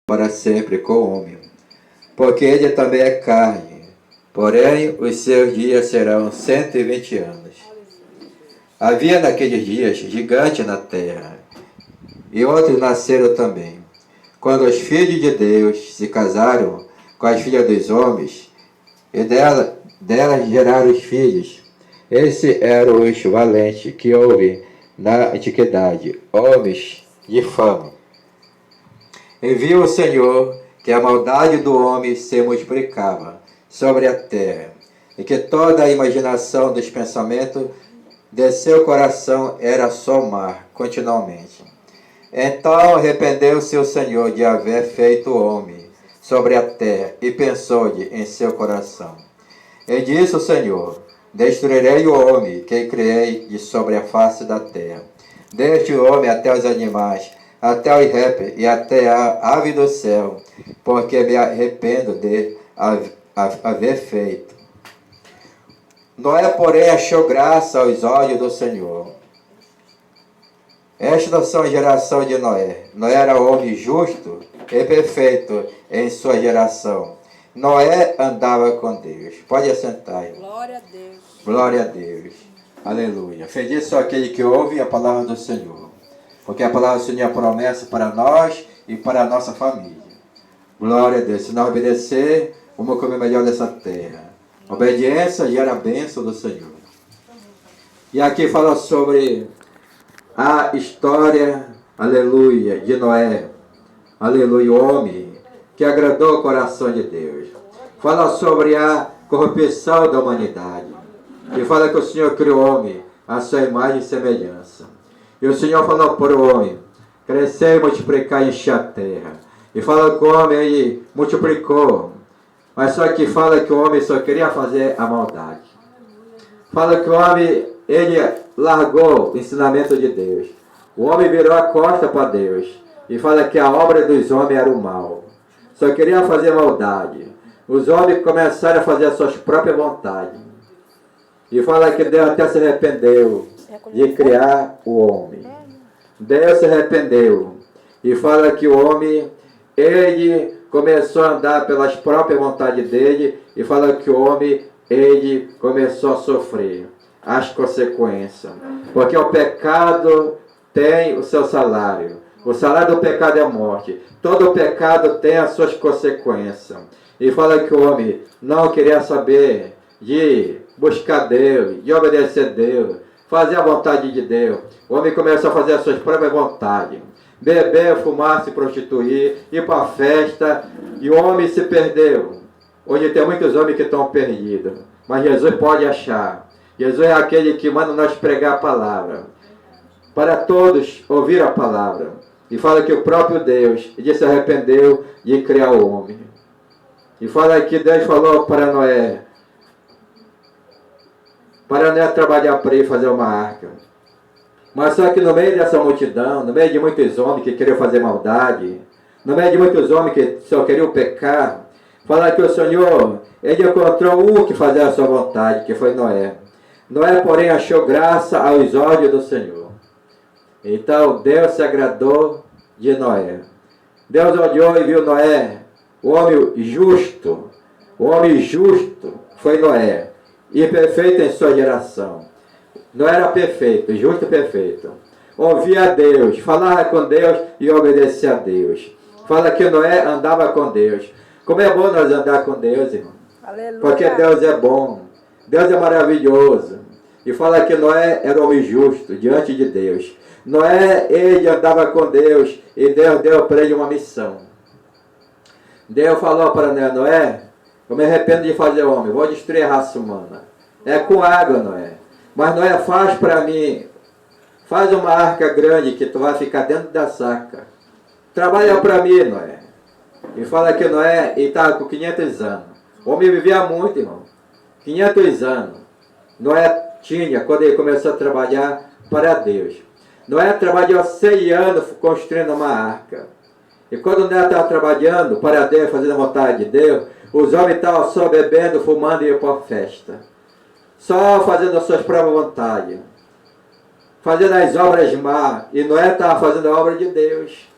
para sempre com o homem, porque ele também é carne, porém os seus dias serão 120 anos. Havia naqueles dias gigante na terra, e outros nasceram também. Quando os filhos de Deus se casaram com as filhas dos homens, e delas geraram os filhos, esses eram os valentes que houve na antiguidade, homens de fama. E viu o Senhor que a maldade do homem se multiplicava sobre a terra, e que toda a imaginação dos pensamentos de seu coração era só mar, continuamente. Então arrependeu-se o Senhor de haver feito o homem sobre a terra, e pensou-lhe em seu coração. E disse o Senhor: destruirei o homem que criei de sobre a face da terra, desde o homem até os animais, até os répteis e até a ave do céu, porque me arrependo de haver feito. Noé, porém, achou graça aos olhos do Senhor. Estas são a geração de Noé. Noé era homem justo e perfeito em sua geração. Noé andava com Deus. Pode assentar, irmão. Glória a Deus. Glória a Deus. Aleluia. Feliz só aquele que ouve a palavra do Senhor, porque a palavra do Senhor é promessa para nós e para a nossa família. Glória a Deus. Se nós obedecer, vamos comer melhor dessa terra. Obediência gera a bênção do Senhor. E aqui fala sobre a história, aleluia, de Noé. Aleluia, o homem que agradou o coração de Deus. Fala sobre a corrupção da humanidade. E fala que o Senhor criou o homem à sua imagem e semelhança. E o Senhor falou para o homem: crescer, multiplicar e encher a terra. E fala que o homem ele multiplicou. Mas só que fala que o homem só queria fazer a maldade. Fala que o homem ele largou o ensinamento de Deus. O homem virou a costa para Deus. E fala que a obra dos homens era o mal. Só queria fazer maldade. Os homens começaram a fazer as suas próprias vontades. E fala que Deus até se arrependeu de criar o homem. Deus se arrependeu. E fala que o homem, ele começou a andar pelas próprias vontades dele. E fala que o homem, ele começou a sofrer as consequências. Porque o pecado tem o seu salário. O salário do pecado é a morte. Todo pecado tem as suas consequências. E fala que o homem não queria saber de buscar Deus, de obedecer a Deus, fazer a vontade de Deus. O homem começou a fazer as suas próprias vontades. Beber, fumar, se prostituir, ir para a festa. E o homem se perdeu. Hoje tem muitos homens que estão perdidos. Mas Jesus pode achar. Jesus é aquele que manda nós pregar a palavra. Para todos ouvir a palavra. E fala que o próprio Deus se arrependeu de criar o homem. E fala que Deus falou para Noé trabalhar para ele fazer uma arca. Mas só que no meio dessa multidão, no meio de muitos homens que queriam fazer maldade, no meio de muitos homens que só queriam pecar, fala que o Senhor, ele encontrou um que fazia a sua vontade, que foi Noé. Noé, porém, achou graça aos olhos do Senhor. Então Deus se agradou de Noé. Deus olhou e viu Noé, o homem justo. O homem justo foi Noé. E perfeito em sua geração. Não era perfeito, justo e perfeito. Ouvia a Deus, falava com Deus e obedecia a Deus. Fala que Noé andava com Deus. Como é bom nós andar com Deus, irmão. Aleluia. Porque Deus é bom. Deus é maravilhoso. E fala que Noé era um homem justo diante de Deus. Noé, ele andava com Deus e Deus deu para ele uma missão. Deus falou para Noé: eu me arrependo de fazer homem, vou destruir a raça humana. É com água, Noé. Mas Noé, faz para mim, faz uma arca grande que tu vai ficar dentro da saca. Trabalha para mim, Noé. E fala que Noé estava com 500 anos. O homem vivia muito, irmão. 500 anos. Noé tinha, quando ele começou a trabalhar para Deus. Noé trabalhou 6 anos construindo uma arca. E quando Noé estava trabalhando para Deus, fazendo a vontade de Deus, os homens estavam só bebendo, fumando e iam para a festa. Só fazendo as suas próprias vontades. Fazendo as obras más. E Noé estava fazendo a obra de Deus.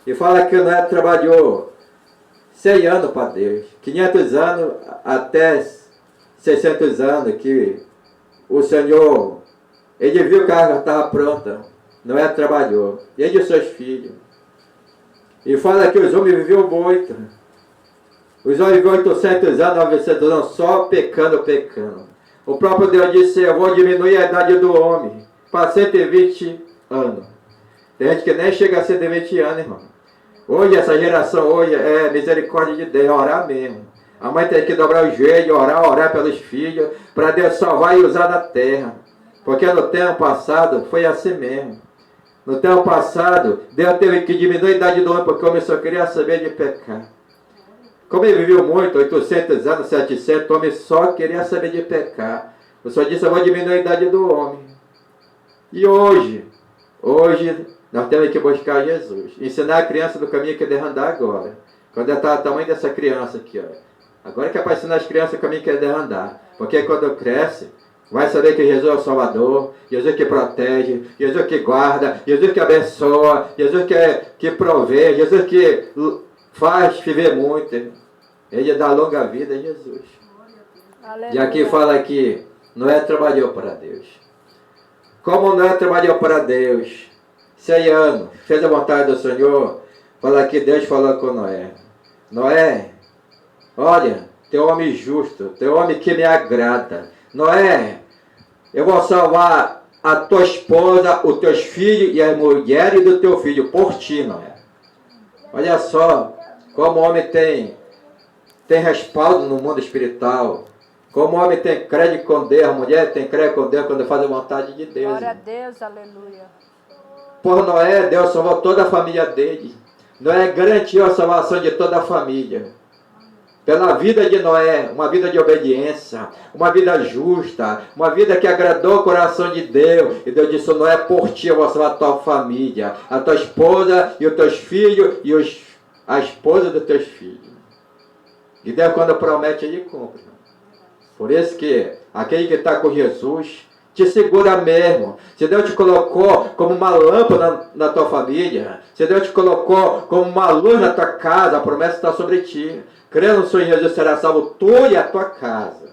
E fala que Noé trabalhou 100 anos para Deus, 500 anos até 600 anos, que o Senhor, ele viu que a água estava pronta. Noé trabalhou, ele e seus filhos. E fala que os homens viviam muito. Os homens viviam 800 anos, 900 anos, só pecando. O próprio Deus disse, eu vou diminuir a idade do homem para 120 anos. Tem gente que nem chega a 120 anos, irmão. Hoje, essa geração, hoje, é misericórdia de Deus, orar mesmo. A mãe tem que dobrar o joelho, orar pelos filhos, para Deus salvar e usar na terra. Porque no tempo passado foi assim mesmo. No tempo passado, Deus teve que diminuir a idade do homem, porque o homem só queria saber de pecar. Como ele viveu muito, 800 anos, 700, o homem só queria saber de pecar. Eu só disse, eu vou diminuir a idade do homem. E hoje, nós temos que buscar Jesus. Ensinar a criança do caminho que deve andar agora. Quando está o tamanho dessa criança aqui, ó. Agora que é para ensinar as crianças o caminho que deve andar. Porque quando cresce, vai saber que Jesus é o Salvador, Jesus que protege, Jesus que guarda, Jesus que abençoa, Jesus que provê, Jesus que faz viver muito. Ele dá longa vida a Jesus. Aleluia. E aqui fala que Noé trabalhou para Deus. Como Noé trabalhou para Deus 100 anos, fez a vontade do Senhor, fala que Deus falou com Noé. Noé, olha, teu homem justo, teu homem que me agrada. Noé, eu vou salvar a tua esposa, os teus filhos e as mulheres do teu filho por ti, Noé. Olha só como o homem tem respaldo no mundo espiritual. Como o homem tem crédito com Deus, a mulher tem crédito com Deus quando faz a vontade de Deus. Glória a Deus, aleluia. Por Noé, Deus salvou toda a família dele. Noé garantiu a salvação de toda a família. Pela vida de Noé, uma vida de obediência, uma vida justa, uma vida que agradou o coração de Deus. E Deus disse, Noé, por ti eu vou salvar a tua família, a tua esposa e os teus filhos e a esposa dos teus filhos. E Deus, quando promete, ele cumpre. Por isso que aquele que está com Jesus te segura mesmo. Se Deus te colocou como uma lâmpada na tua família, se Deus te colocou como uma luz na tua casa, a promessa está sobre ti. Crendo no Senhor Jesus, será salvo tu e a tua casa.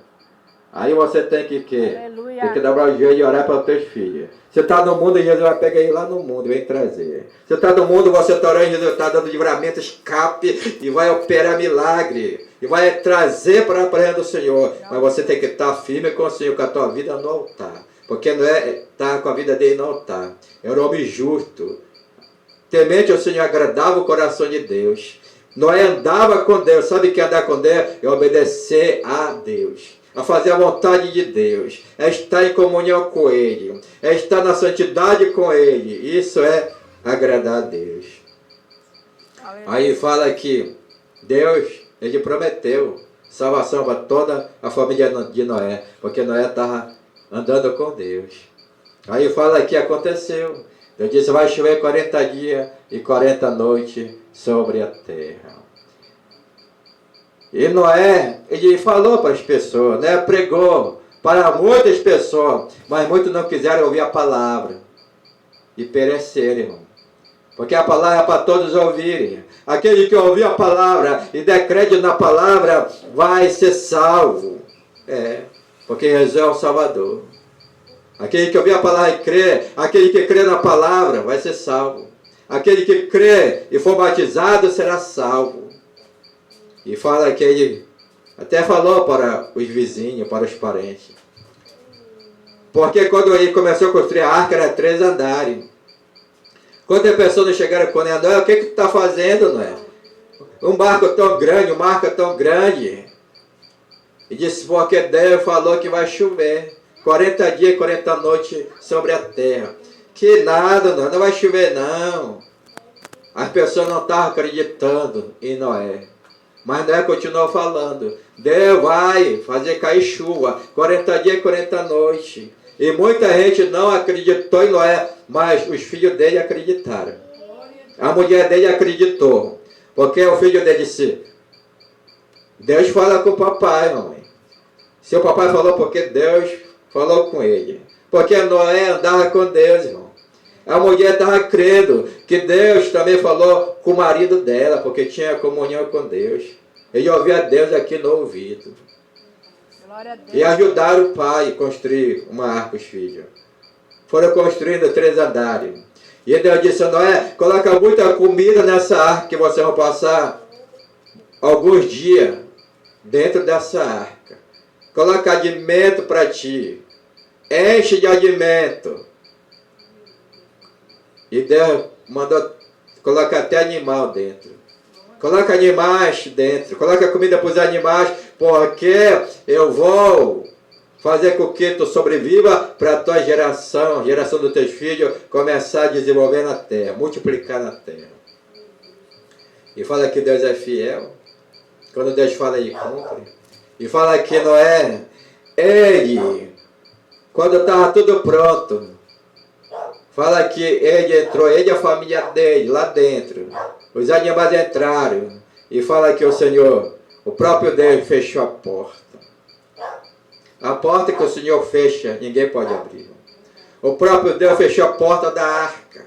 Aí você tem que dobrar o joelho e orar para os teus filhos. Você está no mundo e Jesus vai pegar ele lá no mundo e vem trazer. Você está no mundo, você está orando, Jesus está dando livramento, escape e vai operar milagre. E vai trazer para a presença do Senhor. Mas você tem que estar firme com o Senhor, com a tua vida no altar. Porque não é estar com a vida dele no altar. Era um homem justo. Temente ao Senhor, agradava o coração de Deus. Noé andava com Deus. Sabe que andar com Deus é obedecer a Deus. A fazer a vontade de Deus. É estar em comunhão com Ele. É estar na santidade com Ele. Isso é agradar a Deus. Aí fala que Deus, Ele prometeu salvação para toda a família de Noé. Porque Noé estava andando com Deus. Aí fala que aconteceu. Deus disse, vai chover 40 dias e 40 noites sobre a terra. E Noé, ele falou para as pessoas, né? Pregou para muitas pessoas, mas muitos não quiseram ouvir a palavra e pereceram, irmão. Porque a palavra é para todos ouvirem. Aquele que ouvir a palavra e der crédito na palavra vai ser salvo. Porque Jesus é o Salvador. Aquele que ouvir a palavra e crê, aquele que crê na palavra vai ser salvo. Aquele que crê e for batizado será salvo. E fala que ele até falou para os vizinhos, para os parentes. Porque quando ele começou a construir a arca, era 3 andares. Quando as pessoas não chegaram com ele, Noé, o que tu está fazendo, Noé? Um barco tão grande, uma arca tão grande. E disse, porque Deus falou que vai chover. 40 dias e 40 noites sobre a terra. Que nada, não vai chover não. As pessoas não estavam acreditando em Noé. Mas Noé continuou falando. Deus vai fazer cair chuva. 40 dias e 40 noites. E muita gente não acreditou em Noé. Mas os filhos dele acreditaram. A mulher dele acreditou. Porque o filho dele disse, Deus fala com o papai, mamãe. Seu papai falou porque Deus falou com ele. Porque Noé andava com Deus, irmão. A mulher estava crendo que Deus também falou com o marido dela, porque tinha comunhão com Deus. Ele ouvia Deus aqui no ouvido. Glória a Deus. E ajudaram o pai a construir uma arca, os filhos. Foram construindo 3 andares. E Deus disse a Noé, coloca muita comida nessa arca que vocês vão passar alguns dias dentro dessa arca. Coloca alimento para ti. Enche de alimento. E Deus mandou colocar até animal dentro. Coloca animais dentro. Coloca comida para os animais. Porque eu vou fazer com que tu sobreviva para a tua geração dos teus filhos, começar a desenvolver na terra, multiplicar na terra. E fala que Deus é fiel. Quando Deus fala, ele cumpre. E fala que Noé, ele, quando estava tudo pronto, fala que ele entrou, ele e a família dele, lá dentro. Os animais entraram. E fala que o Senhor, o próprio Deus, fechou a porta. A porta que o Senhor fecha, ninguém pode abrir. O próprio Deus fechou a porta da arca.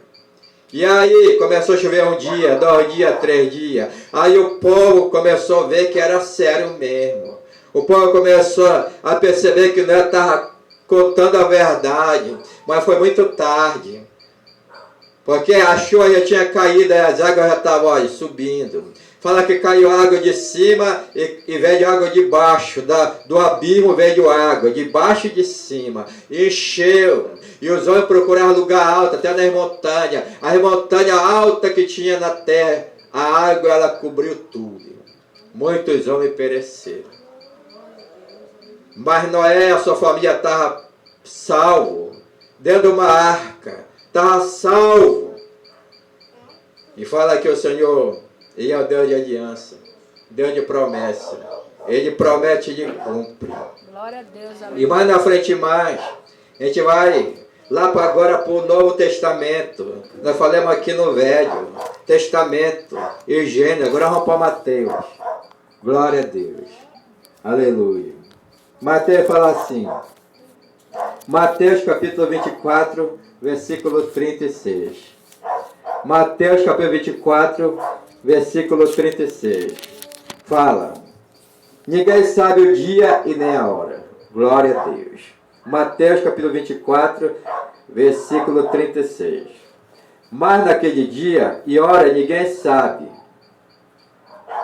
E aí começou a chover 1 dia, 2 dias, 3 dias. Aí o povo começou a ver que era sério mesmo. O povo começou a perceber que não estava contando a verdade. Mas foi muito tarde. Porque a chuva já tinha caído e as águas já estavam subindo. Fala que caiu água de cima e veio água de baixo. Do abismo veio água, de baixo e de cima. Encheu. E os homens procuraram lugar alto, até nas montanhas. As montanhas altas que tinha na terra, a água ela cobriu tudo. Muitos homens pereceram. Mas Noé e a sua família estavam salvos. Dentro de uma arca. Estava salvo. E fala que o Senhor... Ele é o Deus de aliança, Deus de promessa. Ele promete e cumpre. Glória a Deus, amém. E mais na frente mais, a gente vai lá para agora para o Novo Testamento. Nós falamos aqui no Velho Testamento e Gênesis. Agora vamos para Mateus. Glória a Deus. Aleluia. Mateus fala assim. Mateus capítulo 24, versículo 36. Mateus capítulo 24, versículo 36. Fala. Ninguém sabe o dia e nem a hora. Glória a Deus. Mateus capítulo 24, versículo 36. Mas naquele dia e hora ninguém sabe,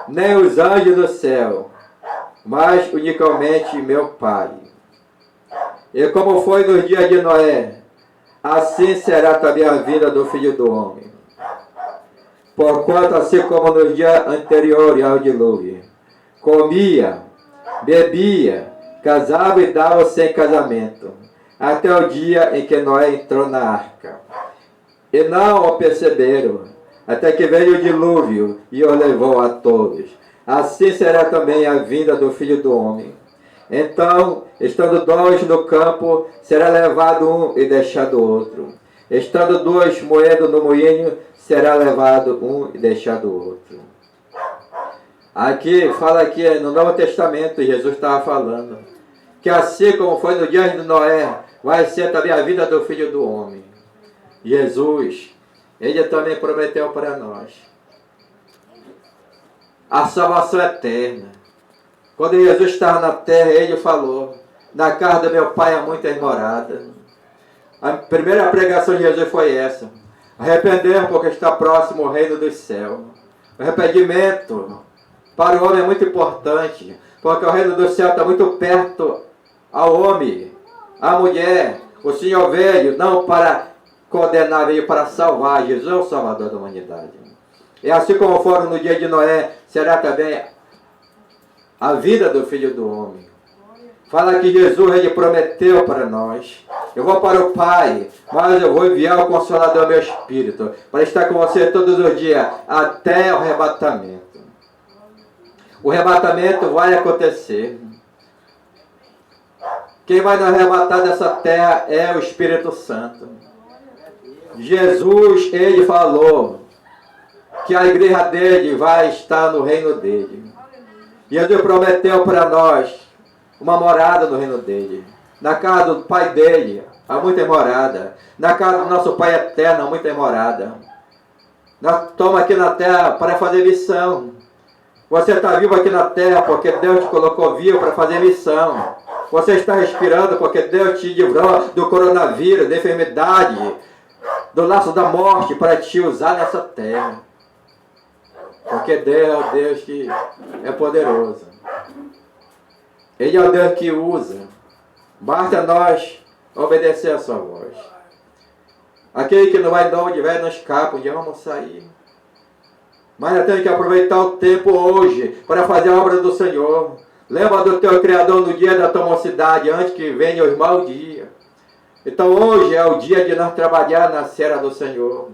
nem os anjos do céu, mas unicamente meu Pai. E como foi nos dias de Noé, assim será também a vida do Filho do Homem. Porquanto, assim como nos dias anteriores ao dilúvio, comia, bebia, casava e dava sem casamento, até o dia em que Noé entrou na arca. E não o perceberam, até que veio o dilúvio e o levou a todos. Assim será também a vinda do Filho do Homem. Então, estando 2 no campo, será levado um e deixado outro. Estando 2 moendo no moinho, será levado um e deixado outro. Aqui, fala aqui no Novo Testamento, Jesus estava falando que assim como foi no dia de Noé, vai ser também a vida do Filho do Homem. Jesus, Ele também prometeu para nós a salvação eterna. Quando Jesus estava na terra, Ele falou, na casa do meu Pai há muitas moradas. A primeira pregação de Jesus foi essa. Arrepender porque está próximo o reino dos céus. O arrependimento para o homem é muito importante, porque o reino do céu está muito perto ao homem, à mulher. O Senhor veio não para condenar, veio para salvar. Jesus é o Salvador da humanidade. E assim como foram no dia de Noé, será também a vida do Filho do Homem. Fala que Jesus, Ele prometeu para nós. Eu vou para o Pai, mas eu vou enviar o Consolador, meu Espírito, para estar com você todos os dias, até o arrebatamento. O arrebatamento vai acontecer. Quem vai nos arrebatar dessa terra é o Espírito Santo. Jesus, Ele falou que a igreja dele vai estar no reino dele. E Ele prometeu para nós uma morada no reino dele, na casa do Pai dele, há muita morada. Na casa do nosso Pai eterno há muita morada. Nós estamos aqui na terra para fazer missão. Você está vivo aqui na terra porque Deus te colocou vivo para fazer missão. Você está respirando porque Deus te livrou do coronavírus, da enfermidade, do laço da morte para te usar nessa terra. Porque Deus é o Deus que é poderoso. Ele é o Deus que usa. Basta nós obedecer a sua voz. Aquele que não vai de onde vai, não escapa, onde vamos sair. Mas nós temos que aproveitar o tempo hoje para fazer a obra do Senhor. Lembra do teu Criador no dia da tua mocidade, antes que venha os maus dias. Então hoje é o dia de nós trabalhar na seara do Senhor.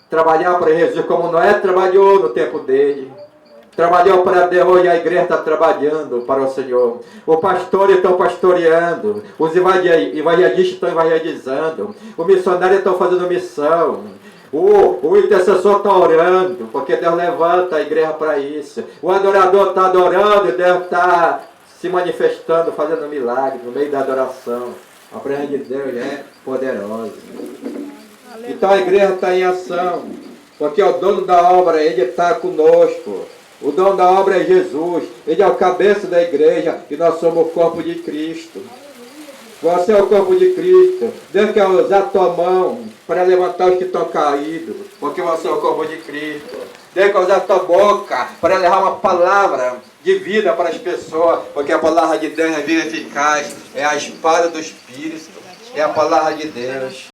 Trabalhar para Jesus como Noé trabalhou no tempo dele. Trabalhou para Deus, hoje a igreja está trabalhando para o Senhor. Os pastores estão pastoreando. Os evangelistas estão evangelizando. Os missionários estão fazendo missão. O intercessor está orando, porque Deus levanta a igreja para isso. O adorador está adorando e Deus está se manifestando, fazendo milagre no meio da adoração. A presença de Deus é poderosa. Então a igreja está em ação, porque o dono da obra, ele está conosco. O dono da obra é Jesus, ele é o cabeça da igreja e nós somos o corpo de Cristo. Você é o corpo de Cristo. Deus quer usar a tua mão para levantar os que estão caídos, porque você é o corpo de Cristo. Deus quer usar a tua boca para levar uma palavra de vida para as pessoas, porque a palavra de Deus é viva e eficaz, é a espada do Espírito, é a palavra de Deus.